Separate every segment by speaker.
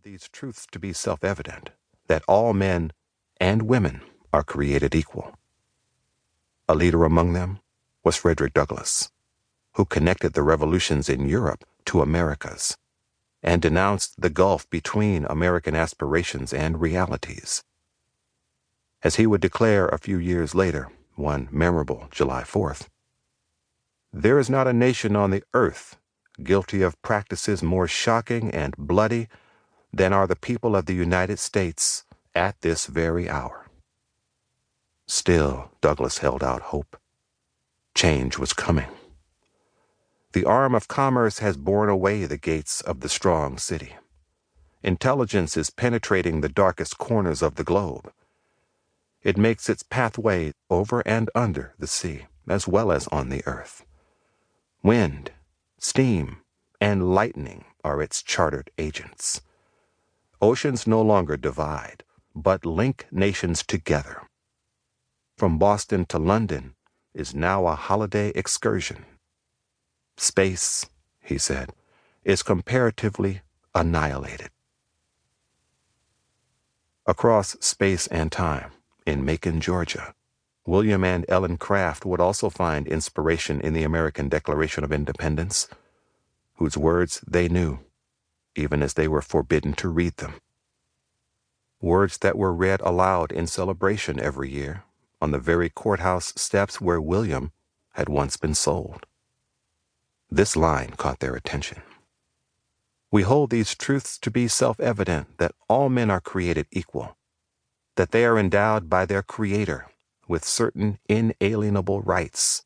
Speaker 1: these truths to be self-evident, that all men and women are created equal. A leader among them was Frederick Douglass, who connected the revolutions in Europe to America's and denounced the gulf between American aspirations and realities. As he would declare a few years later, one memorable July 4th, "There is not a nation on the earth guilty of practices more shocking and bloody than are the people of the United States at this very hour." Still, Douglass held out hope. Change was coming. The arm of commerce has borne away the gates of the strong city. Intelligence is penetrating the darkest corners of the globe. It makes its pathway over and under the sea, as well as on the earth. Wind, steam, and lightning are its chartered agents. Oceans no longer divide, but link nations together. From Boston to London is now a holiday excursion. Space, he said, is comparatively annihilated. Across space and time, in Macon, Georgia, William and Ellen Craft would also find inspiration in the American Declaration of Independence, whose words they knew, even as they were forbidden to read them. Words that were read aloud in celebration every year on the very courthouse steps where William had once been sold. This line caught their attention. "We hold these truths to be self-evident, that all men are created equal, that they are endowed by their Creator with certain inalienable rights,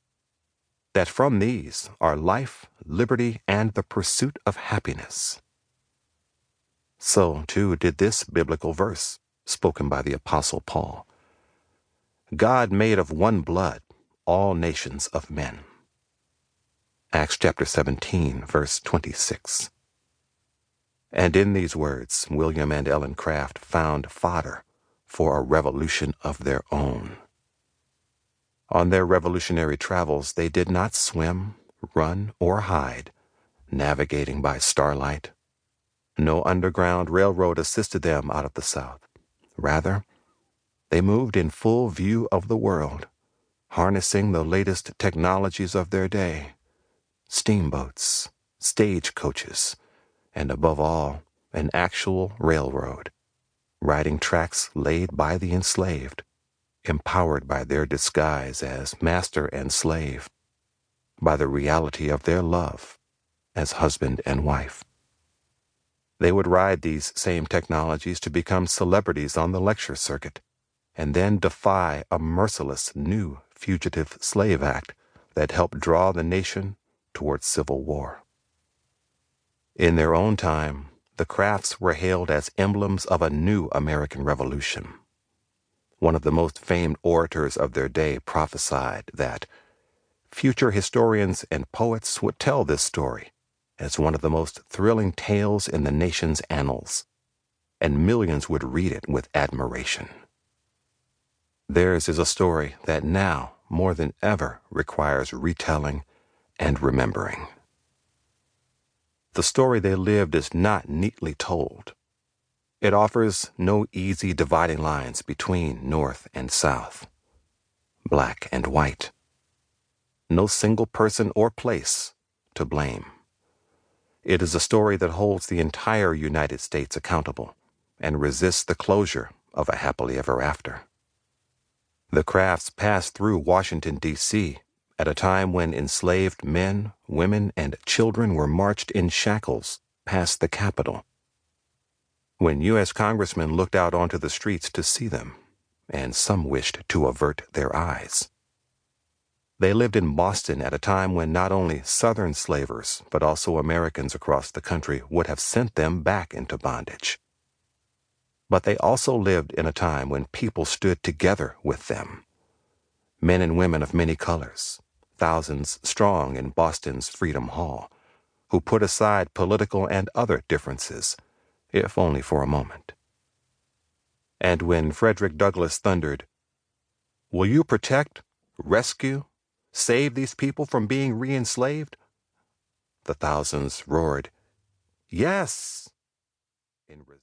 Speaker 1: that from these are life, liberty, and the pursuit of happiness." So, too, did this biblical verse, spoken by the Apostle Paul. God made of one blood all nations of men. Acts chapter 17, verse 26. And in these words, William and Ellen Craft found fodder for a revolution of their own. On their revolutionary travels, they did not swim, run, or hide, navigating by starlight. No underground railroad assisted them out of the South. Rather, they moved in full view of the world, harnessing the latest technologies of their day: steamboats, stagecoaches, and above all, an actual railroad, riding tracks laid by the enslaved, empowered by their disguise as master and slave, by the reality of their love as husband and wife. They would ride these same technologies to become celebrities on the lecture circuit, and then defy a merciless new Fugitive Slave Act that helped draw the nation towards civil war. In their own time, the Crafts were hailed as emblems of a new American Revolution. One of the most famed orators of their day prophesied that future historians and poets would tell this story as one of the most thrilling tales in the nation's annals, and millions would read it with admiration. Theirs is a story that now, more than ever, requires retelling and remembering. The story they lived is not neatly told. It offers no easy dividing lines between North and South, black and white. No single person or place to blame. It is a story that holds the entire United States accountable and resists the closure of a happily ever after. The Crafts passed through Washington, D.C., at a time when enslaved men, women, and children were marched in shackles past the Capitol. When U.S. congressmen looked out onto the streets to see them, and some wished to avert their eyes. They lived in Boston at a time when not only Southern slavers, but also Americans across the country would have sent them back into bondage. But they also lived in a time when people stood together with them. Men and women of many colors, thousands strong in Boston's Freedom Hall, who put aside political and other differences, if only for a moment. And when Frederick Douglass thundered, "Will you protect, rescue, save these people from being re-enslaved?" the thousands roared, "Yes!" in